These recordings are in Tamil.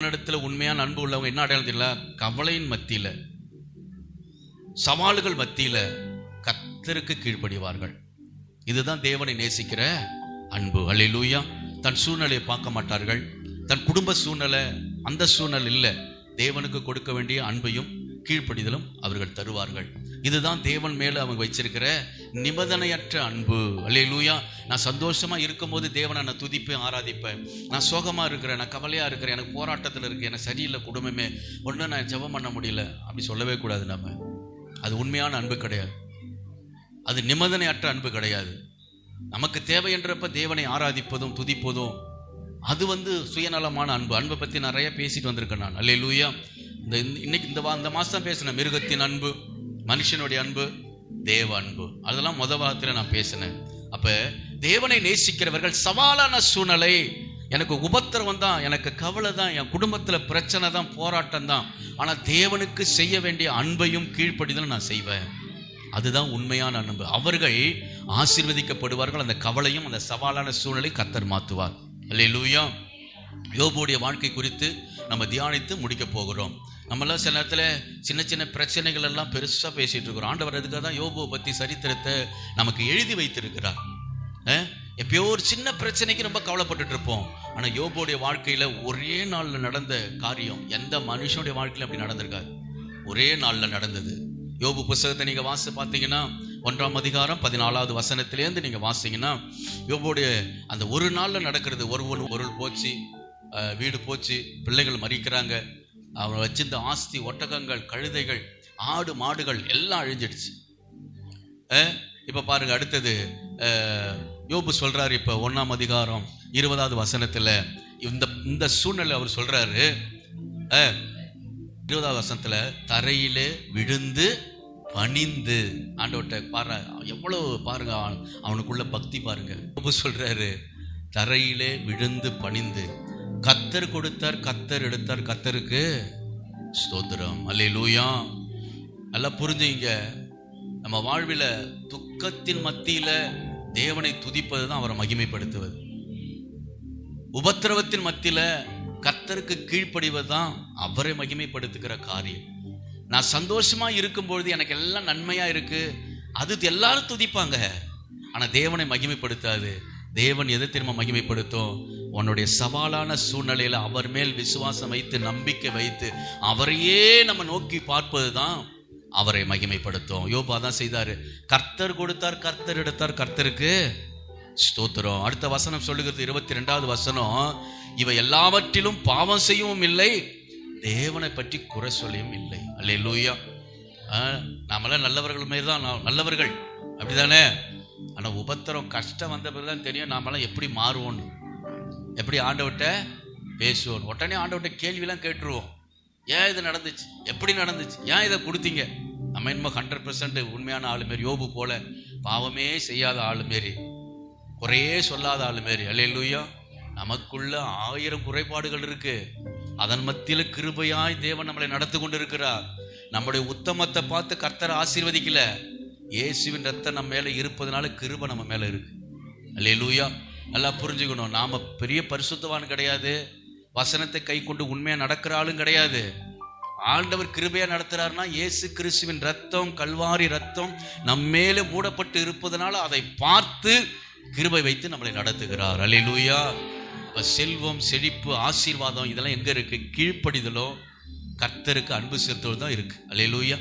தேவனிடத்துல உண்மையான அன்பு உள்ளவங்க என்ன அடையாளம் தெரியல? கவலையின் மத்தியில, சவால்கள் மத்தியில கர்த்தருக்கு கீழ்ப்படிவார்கள். இதுதான் தேவனை நேசிக்கிற அன்பு. அல்லேலூயா. தன் சூழ்நிலையை பார்க்க மாட்டார்கள். தன் குடும்ப சூழ்நிலை, அந்த சூழ்நிலை இல்லை, தேவனுக்கு கொடுக்க வேண்டிய அன்பையும் கீழ்ப்படிதலும் அவர்கள் தருவார்கள். இதுதான் தேவன் மேல அவங்க வச்சிருக்கிற நிபந்தனையற்ற அன்பு. அல்லேலூயா. நான் சந்தோஷமா இருக்கும் போது தேவனை நான் துதிப்பேன், ஆராதிப்பேன். நான் சோகமா இருக்கிறேன், நான் கவலையா இருக்கிறேன், எனக்கு போராட்டத்தில் இருக்கு, எனக்கு சரியில்லை குடும்பமே, ஒன்றும் நான் ஜெபம் பண்ண முடியல, அப்படி சொல்லவே கூடாது. நம்ம அது உண்மையான அன்பு கிடையாது. அது நிபந்தனையற்ற அன்பு கிடையாது. நமக்கு தேவை என்றப்ப தேவனை ஆராதிப்பதும் துதிப்பதும் அது சுயநலமான அன்பு. அன்பை பத்தி நிறைய பேசிட்டு வந்திருக்கேன் நான். அல்லேலூயா. இன்னைக்கு இந்த மாசம் பேசினேன். மிருகத்தின் அன்பு, மனுஷனுடைய அன்பு, தேவ அன்பு, அதெல்லாம் முதல் வாரத்தில் நான் பேசினேன். அப்ப தேவனை நேசிக்கிறவர்கள் சவாலான சூழ்நிலை, எனக்கு உபத்திரவம் தான், எனக்கு கவலை தான், என் குடும்பத்துல பிரச்சனை தான், போராட்டம் தான், ஆனா தேவனுக்கு செய்ய வேண்டிய அன்பையும் கீழ்ப்படிதலும் நான் செய்வேன். அதுதான் உண்மையான அன்பு. அவர்கள் ஆசீர்வதிக்கப்படுவார்கள். அந்த கவலையும் அந்த சவாலான சூழ்நிலை கர்த்தர் மாற்றுவார். அல்லேலூயா. யோபுடைய வாழ்க்கை குறித்து நம்ம தியானித்து முடிக்க போகிறோம். நம்மளாம் சில நேரத்தில் சின்ன சின்ன பிரச்சனைகள் எல்லாம் பெருசாக பேசிட்டு இருக்கிறோம். ஆண்டவர் அதுக்காக தான் யோபுவை பற்றி சரித்திரத்தை நமக்கு எழுதி வைத்திருக்கிறார். எப்பயோ ஒரு சின்ன பிரச்சனைக்கு ரொம்ப கவலைப்பட்டுட்டு இருப்போம். ஆனால் யோபுடைய வாழ்க்கையில் ஒரே நாளில் நடந்த காரியம் எந்த மனுஷனுடைய வாழ்க்கையில் அப்படி நடந்திருக்காது. ஒரே நாளில் நடந்தது. யோபு புத்தகத்தை நீங்க வாசி பார்த்தீங்கன்னா 1ஆம் அதிகாரம் 14வது வசனத்திலேருந்து நீங்க வாசிங்கன்னா யோபுடைய அந்த ஒரு நாள்ல நடக்கிறது. பொருள் போச்சு, வீடு போச்சு, பிள்ளைகள் மறிக்கிறாங்க, அவன் வச்சிருந்த ஆஸ்தி, ஒட்டகங்கள், கழுதைகள், ஆடு மாடுகள் எல்லாம் அழிஞ்சிடுச்சு. இப்ப பாருங்க, அடுத்தது யோபு சொல்றாரு. இப்ப 1ஆம் அதிகாரம் 20வது வசனத்துல இந்த சூழ்நிலை அவர் சொல்றாரு. 20வது வசனத்துல தரையிலே விழுந்து பணிந்து ஆண்டவர்ட்ட பாரு, எவ்வளவு பாருங்க அவனுக்குள்ள பக்தி பாருங்க. யோபு சொல்றாரு, தரையிலே விழுந்து பணிந்து, கர்த்தர் கொடுத்தார், கர்த்தர் எடுத்தார், கர்த்தருக்கு ஸ்தோத்திரம். அல்லேலூயா. நல்லா புரிஞ்சுங்க. நம்ம வாழ்வில துக்கத்தின் மத்தியில தேவனை துதிப்பதுதான் அவரை மகிமைப்படுத்துவது. உபத்திரவத்தின் மத்தியில கர்த்தருக்கு கீழ்ப்படிவதுதான் அவரை மகிமைப்படுத்துகிற காரியம். நான் சந்தோஷமா இருக்கும்பொழுது எனக்கு எல்லாம் நன்மையா இருக்கு, அது எல்லாரும் துதிப்பாங்க. ஆனா தேவனை மகிமைப்படுத்தாது. தேவன் எதை திரும்ப மகிமைப்படுத்தும்? உன்னுடைய சவாலான சூழ்நிலையில அவர் மேல் விசுவாசம் வைத்து, நம்பிக்கை வைத்து, அவரையே நம்ம நோக்கி பார்ப்பதுதான் அவரை மகிமைப்படுத்தும். யோபு அதான் செய்தாரு. கர்த்தர் கொடுத்தார், கர்த்தர் எடுத்தார், கர்த்தருக்கு ஸ்தோத்திரம். அடுத்த வசனம் சொல்லுகிறது, 22வது வசனம், இவை எல்லாவற்றிலும் பாவம் செய்யவும் இல்லை, தேவனை பற்றி குறை சொல்லியும் இல்லை. அல்லேலூயா. நாமெல்லாம் நல்லவர்கள் மாரி தான், நல்லவர்கள் அப்படிதானே. ஆனா உபத்திரம் கஷ்டம் வந்த பிறகுதான் தெரியும் நாமெல்லாம் எப்படி மாறுவோம், எப்படி ஆண்டவர்கிட்ட பேசுவோம். உடனே ஆண்டவர்கிட்ட கேள்வியெல்லாம் கேட்டுருவோம். ஏன் இது நடந்துச்சு, எப்படி நடந்துச்சு, ஏன் இதை கொடுத்தீங்க? நம்ம என்னமோ 100% உண்மையான ஆளு மாரி, யோபு போல பாவமே செய்யாத ஆளு மாரி, குறையே சொல்லாத ஆளு மாரி. அல்லேலூயா. நமக்குள்ள 1000 குறைபாடுகள் இருக்கு. அதன் மத்தியில கிருபையாய் தேவன் நம்மளை நடத்தி கொண்டு இருக்கிறார். நம்முடைய உத்தமத்தை பார்த்து கர்த்தர் ஆசீர்வதிக்கல. இயேசுவின் ரத்தம் நம்ம மேல இருப்பதனால கிருபை நம்ம மேல இருக்கு. அல்லேலூயா. நல்லா புரிஞ்சுக்கணும். நாம பெரிய பரிசுத்தவான் கிடையாது, வசனத்தை கை கொண்டு உண்மையா நடக்கிற ஆளும் கிடையாது. ஆண்டவர் கிருபையா நடத்துறாருன்னா இயேசு கிறிஸ்துவின் ரத்தம், கல்வாரி ரத்தம் நம்ம மேல மூடப்பட்டு இருப்பதனால அதை பார்த்து கிருபை வைத்து நம்மளை நடத்துகிறார். அல்லேலூயா. செல்வம், செழிப்பு, ஆசீர்வாதம் இதெல்லாம் எங்க இருக்கு? கீழ்ப்படிதலோ கர்த்தருக்கு அன்பு செலுத்துவது தான் இருக்கு. அல்லேலூயா.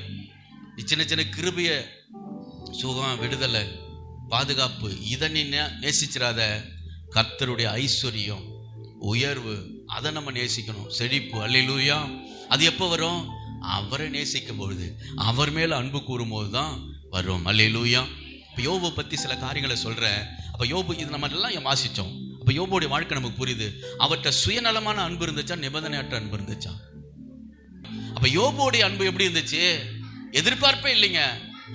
சின்ன சின்ன கிருபைய, சுகம், விடுதலை, பாதுகாப்பு, இதை நீ நேசிச்சிடாத. கர்த்தருடைய ஐஸ்வர்யம், உயர்வு, அதை நம்ம நேசிக்கணும். செழிப்பு. அல்லேலூயா. அது எப்போ வரும்? அவரை நேசிக்கும் பொழுது, அவர் மேல அன்பு கூறும் போதுதான் வரும். அல்லேலூயா. இப்போ யோபு பத்தி சில காரியங்களை சொல்றேன். அப்ப யோபு, இது நம்ம எல்லாம் வாசிச்சோம். அப்ப யோபுடைய வாழ்க்கை நமக்கு புரியுது. அவர்கிட்ட சுயநலமான அன்பு இருந்துச்சா, நிபந்தனையற்ற அன்பு இருந்துச்சா? அப்ப யோபுடைய அன்பு எப்படி இருந்துச்சு? எதிர்பார்ப்பே இல்லைங்க.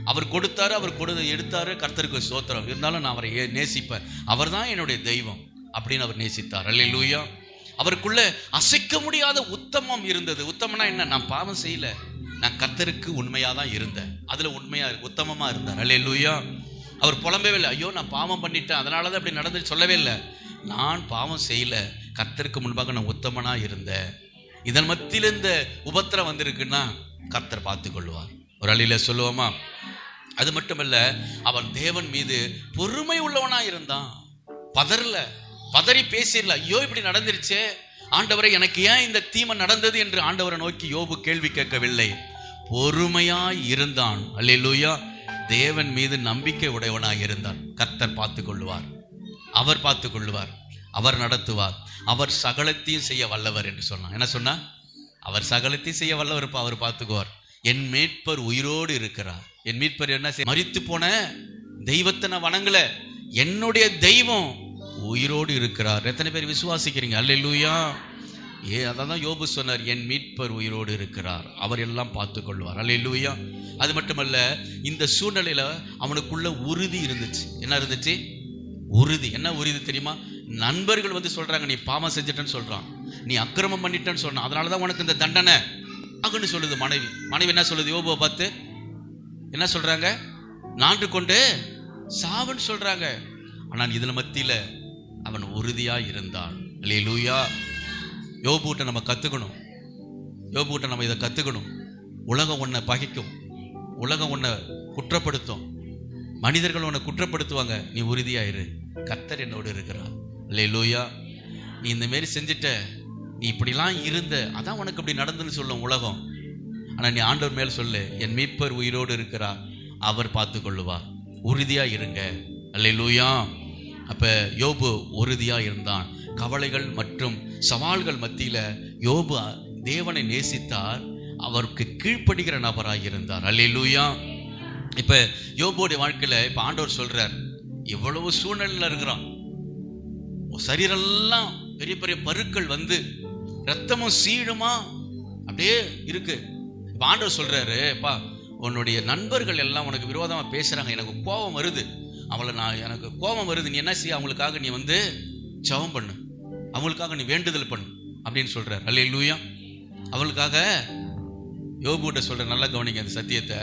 அவர் கொடுத்தாரு, அவர் எடுத்தாரு, கர்த்தருக்கு ஸ்தோத்திரம். இருந்தாலும் நான் அவரை நேசிப்பேன், அவர் தான் என்னுடைய தெய்வம் அப்படின்னு அவர் நேசித்தார். அல்லேலூயா. அவருக்குள்ள அசைக்க முடியாத உத்தமம் இருந்தது. உத்தமனா என்ன? நான் பாவம் செய்யல, நான் கர்த்தருக்கு உண்மையா தான் இருந்தேன், அதுல உண்மையா உத்தமமா இருந்தார். அல்லேலூயா. அவர் புலம்பவே இல்லை, ஐயோ நான் பாவம் பண்ணிட்டேன் அதனாலதான் அப்படி நடந்து சொல்லவே இல்லை. நான் பாவம் செய்யல, கர்த்தருக்கு முன்பாக நான் உத்தமனா இருந்தேன். இதன் மத்தியில இந்த உபத்திரம் வந்திருக்குன்னா கர்த்தர் பார்த்துக் கொள்வார். ஒரு அழியில சொல்லுவோமா? அது மட்டுமல்ல, அவன் தேவன் மீது பொறுமை உள்ளவனா இருந்தான். பதறல, பதறி பேசிடல. ஐயோ இப்படி நடந்துருச்சே ஆண்டவரை, எனக்கு ஏன் இந்த தீமை நடந்தது என்று ஆண்டவரை நோக்கி யோபு கேள்வி கேட்கவில்லை. பொறுமையாய் இருந்தான். அல்லேலூயா. தேவன் மீது நம்பிக்கை உடையவனாய் இருந்தான். கர்த்தர் பார்த்துக் கொள்வார், அவர் பார்த்துக் கொள்வார், அவர் நடத்துவார், அவர் சகலத்தையும் செய்ய வல்லவர் என்று சொன்னான். என்ன சொன்னா? அவர் சகலத்தையும் செய்ய வல்லவர், அவர் பார்த்துக்குவார். என் மீட்பர் உயிரோடு இருக்கிறார். என் மீட்பர் என்ன செய்ய? மரித்து போன தெய்வத்தை நான் வணங்கல, என்னுடைய தெய்வம் உயிரோடு இருக்கிறார். எத்தனை பேர் விசுவாசிக்கிறீங்க? அல்லேலூயா. அதான் யோபு சொன்னார், என் மீட்பர் உயிரோடு இருக்கிறார், அவர் எல்லாம் பார்த்துக் கொள்வார். அல்லேலூயா. அது மட்டுமல்ல, இந்த சூழ்நிலையில அவனுக்குள்ள உறுதி இருந்துச்சு. என்ன இருந்துச்சு? உறுதி. என்ன உறுதி தெரியுமா? நண்பர்கள் வந்து சொல்றாங்க, நீ பாவம் செஞ்சிட்டன்னு சொல்றான், நீ அக்கிரமம் பண்ணிட்டன்னு சொல்றான், அதனாலதான் உனக்கு இந்த தண்டனை ஆகுன்னு சொல்லுது மனைவி. மனைவி என்ன சொல்லுது? யோபுவை பார்த்து என்ன சொல்றாங்க? நாண்டு கொண்டு சாவுன்னு சொல்றாங்க. ஆனால் இதுல மத்தியில அவன் உறுதியா இருந்தான். அல்லேலூயா. யோபுட்ட நம்ம கத்துக்கணும், யோபுட்ட நம்ம இதை கத்துக்கணும். உலகம் உன்னை பகைக்கும், உலகம் உன்னை குற்றப்படுத்தும், மனிதர்கள் உன்னை குற்றப்படுத்துவாங்க, நீ உறுதியாயிரு, கர்த்தர் என்னோடு இருக்கிறார். அல்லேலூயா. நீ இந்த மாரி செஞ்சுட்ட, நீ இப்படிலாம் இருந்த, அதான் உனக்கு அப்படி நடந்துன்னு சொல்லும் உலகம். ஆனா நீ ஆண்டவர் மேல் சொல்லு, என் மீட்பர் உயிரோடு இருக்கிறார், அவர் பார்த்து கொள்ளுவார், உறுதியா இருங்க. அல்லேலூயா. அப்ப யோபு உறுதியா இருந்தான். கவலைகள் மற்றும் சவால்கள் மத்தியில யோபு தேவனை நேசித்தார், அவருக்கு கீழ்ப்படுகிற நபராக இருந்தார். அல்லேலூயா. இப்ப யோபுடைய வாழ்க்கையில இப்ப ஆண்டவர் சொல்றார், எவ்வளவு சூழ்நிலையில இருக்கிறான், சரீரெல்லாம் பெரிய பெரிய பருக்கள் வந்து ரத்தமும் சீழுமா அப்படியே இருக்கு. இப்ப ஆண்டவர் சொல்றாரு, பா உன்னுடைய நண்பர்கள் எல்லாம் உனக்கு விரோதமா பேசுறாங்க, எனக்கு கோபம் வருது, எனக்கு கோபம் வருது, நீ என்ன செய்ய? அவங்களுக்காக நீ வந்து ஜெபம் பண்ணு, அவங்களுக்காக நீ வேண்டுதல் பண்ணு அப்படின்னு சொல்றாரு. அல்லேலூயா. அவங்களுக்காக யோபுகிட்ட சொல்ற, நல்லா கவனிங்க அந்த சத்தியத்தை.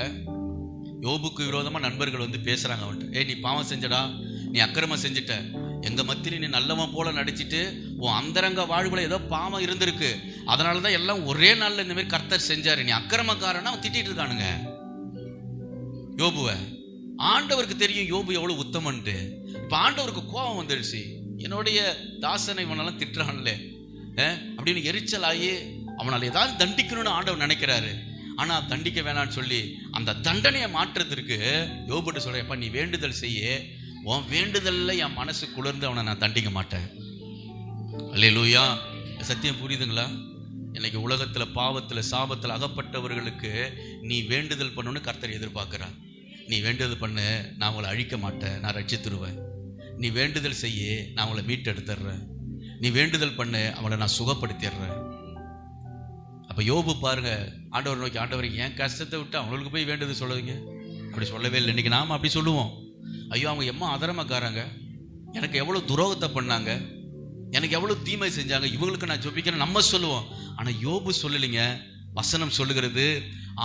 யோபுக்கு விரோதமா நண்பர்கள் வந்து பேசுறாங்க அவன்கிட்ட, நீ பாவம் செஞ்சடா, நீ அக்கிரமம் செஞ்சுட்ட, எங்க மத்தியில நீ நல்லவன் போல நடிச்சிட்டு உன் அந்தரங்க வாழ்வுல ஏதோ பாவம் இருந்திருக்கு, அதனாலதான் எல்லாம் ஒரே நாள்ல இந்த மாதிரி கர்த்தர் செஞ்சாரு, நீ அக்கிரமக்காரனா திட்டிட்டு இருக்கானுங்க யோபுவ. ஆண்டவருக்கு தெரியும் யோபு எவ்வளவு உத்தமன்ட்டு. இப்ப ஆண்டவருக்கு கோபம் வந்துடுச்சு, என்னுடைய தாசனை இவனெல்லாம் திட்டுறான்ல அப்படின்னு எரிச்சல் ஆகி அவனால் ஏதாவது தண்டிக்கணும்னு ஆண்டவர் நினைக்கிறாரு. ஆனா தண்டிக்க வேணான்னு சொல்லி அந்த தண்டனையை மாற்றத்திற்கு யோபுட்டு சொல்றப்ப, நீ வேண்டுதல் செய்ய, உன் வேண்டுதல்ல என் மனசு குளிர்ந்து அவனை நான் தண்டிக்க மாட்டேன். அல்லேலூயா. சத்தியம் புரியுதுங்களா? இன்னைக்கு உலகத்துல பாவத்துல சாபத்துல அகப்பட்டவர்களுக்கு நீ வேண்டுதல் பண்ணணும்னு கர்த்தர் எதிர்பார்க்கிறார். நீ வேண்டுதல் பண்ணு, நான் உங்களை அழிக்க மாட்டேன், நான் ரட்சித்துருவேன். நீ வேண்டுதல் செய்ய, நான் அவங்களை மீட்டெடுத்துடுறேன். நீ வேண்டுதல் பண்ணு, அவளை நான் சுகப்படுத்திடுறேன். அப்ப யோபு பாருங்க, ஆண்டவர் நோக்கி, ஆண்டவர் என் கஷ்டத்தை விட்டு அவங்களுக்கு போய் வேண்டுதல் சொல்லுவீங்க? அப்படி சொல்லவே இல்லை. இன்னைக்கு நாம அப்படி சொல்லுவோம், ஐயோ அவங்க எம்மா அதரமாக்காராங்க, எனக்கு எவ்வளவு துரோகத்தை பண்ணாங்க, எனக்கு எவ்வளவு தீமை செஞ்சாங்க, இவங்களுக்கு நான் ஜெபிக்கிறேன் நம்ம சொல்லுவோம். ஆனா யோபு சொல்லலைங்க. வசனம் சொல்லுகிறது,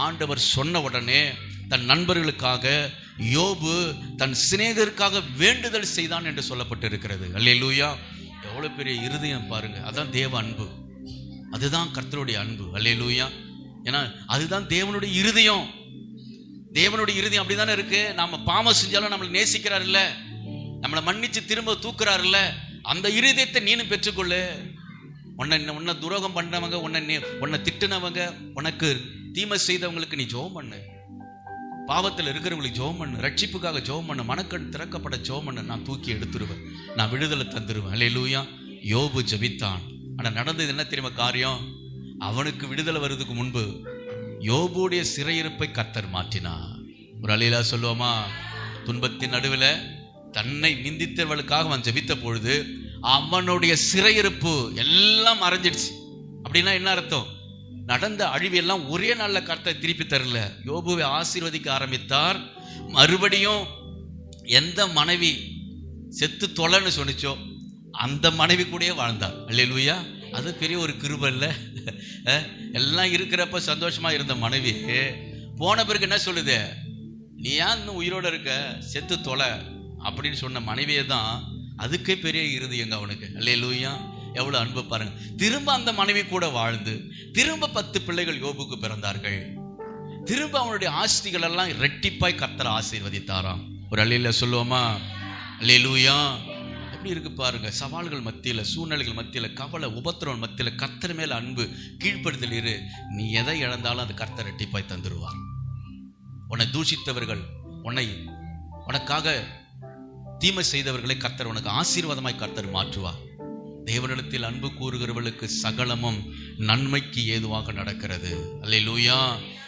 ஆண்டவர் சொன்ன உடனே தன் நண்பர்களுக்காக யோபு தன் சிநேகருக்காக வேண்டுதல் செய்தான் என்று சொல்லப்பட்டு இருக்கிறது. அல்லேலூயா. எவ்வளவு பெரிய இருதயம் பாருங்க. அதான் தேவ அன்பு, அதுதான் கர்த்தருடைய அன்பு. அல்லேலூயா. ஏன்னா அதுதான் தேவனுடைய இருதயம். தேவனுடைய இருதயம் அப்படிதானே இருக்கு. நாம பாவம் செஞ்சாலும் நம்மளை நேசிக்கிறார் இல்ல, நம்மளை மன்னிச்சு திரும்ப தூக்குறாரு இல்ல, அந்த இருதயத்தை நீனும் பெற்றுக்கொள்ளு. உன்னை துரோகம் பண்ணவங்க, உன்னை திட்டுனவங்க, உனக்கு தீமை செய்தவங்களுக்கு நீ ஜெபம் பண்ணு, பாவத்தில் இருக்கிறவங்களுக்கு ஜெபம் பண்ணு, ரட்சிப்புக்காக ஜெபம் பண்ணு, மனக்கண் திறக்கப்பட ஜெபம் பண்ணு, நான் தூக்கி எடுத்துருவேன், நான் விடுதலை தந்துருவேன். அல்லேலூயா. யோபு ஜெபித்தான். ஆனா நடந்தது என்ன தெரியுமா காரியம்? அவனுக்கு விடுதலை வருவதற்கு முன்பு யோபுடைய சிறையிருப்பை கர்த்தர் மாற்றினார். ஒரு அல்லேலூயா சொல்லுவோமா? துன்பத்தின் நடுவில் தன்னை நிந்தித்தவர்களுக்காக அவன் ஜெபித்த பொழுது அவனுடைய சிறையிருப்பு எல்லாம் மறைஞ்சிடுச்சு. அப்படின்னா என்ன அர்த்தம்? நடந்த அழிவெல்லாம் ஒரே நாள்ல கர்த்தர் திருப்பி தரல. யோபுவை ஆசீர்வதிக்க ஆரம்பித்தார். மறுபடியும் எந்த மனைவி செத்து தொலைன்னு சொன்னிச்சோ அந்த மனைவி கூடயே வாழ்ந்தார். அல்லேலூயா. அது பெரிய ஒரு கிருபை இல்ல? எல்லாம் இருக்கிறப்ப சந்தோஷமா இருந்த மனைவி போன பிறகு என்ன சொல்லுது? நீ ஏன் இன்னும் உயிரோட இருக்க, செத்து தொலை அப்படின்னு சொன்ன மனைவியே தான் அதுக்கே பெரிய இருதயங்க அவனுக்கு. அல்லேலூயா. எவ்வளவு அன்பு பாருங்க. திரும்ப அந்த மனைவி கூட வாழ்ந்து திரும்ப 10 பிள்ளைகள் யோபுக்கு பிறந்தார்கள். திரும்ப அவனுடைய ஆஸ்திகள் எல்லாம் இரட்டிப்பாய் கர்த்தர் ஆசீர்வதித்தாராம். ஒரு அல்லேலூயா சொல்லுவோமா? அல்லேலூயா. எப்படி இருக்கு பாருங்க. சவால்கள் மத்தியில, சூழ்நிலைகள் மத்தியில, கவலை உபத்திரவம் மத்தியில கர்த்தர் மேல அன்பு, கீழ்ப்படுதல் இரு. நீ எதை இழந்தாலும் அது கர்த்தர் இரட்டிப்பாய் தந்துருவார். உன்னை தூஷித்தவர்கள், உனக்காக தீமை செய்தவர்களை கர்த்தர் உனக்கு ஆசீர்வாதமாய் கர்த்தர் மாற்றுவார். தேவனிடத்தில் அன்பு கூறுகிறவர்களுக்கு சகலமும் நன்மைக்கு ஏதுவாக நடக்கிறது. அல்லேலூயா.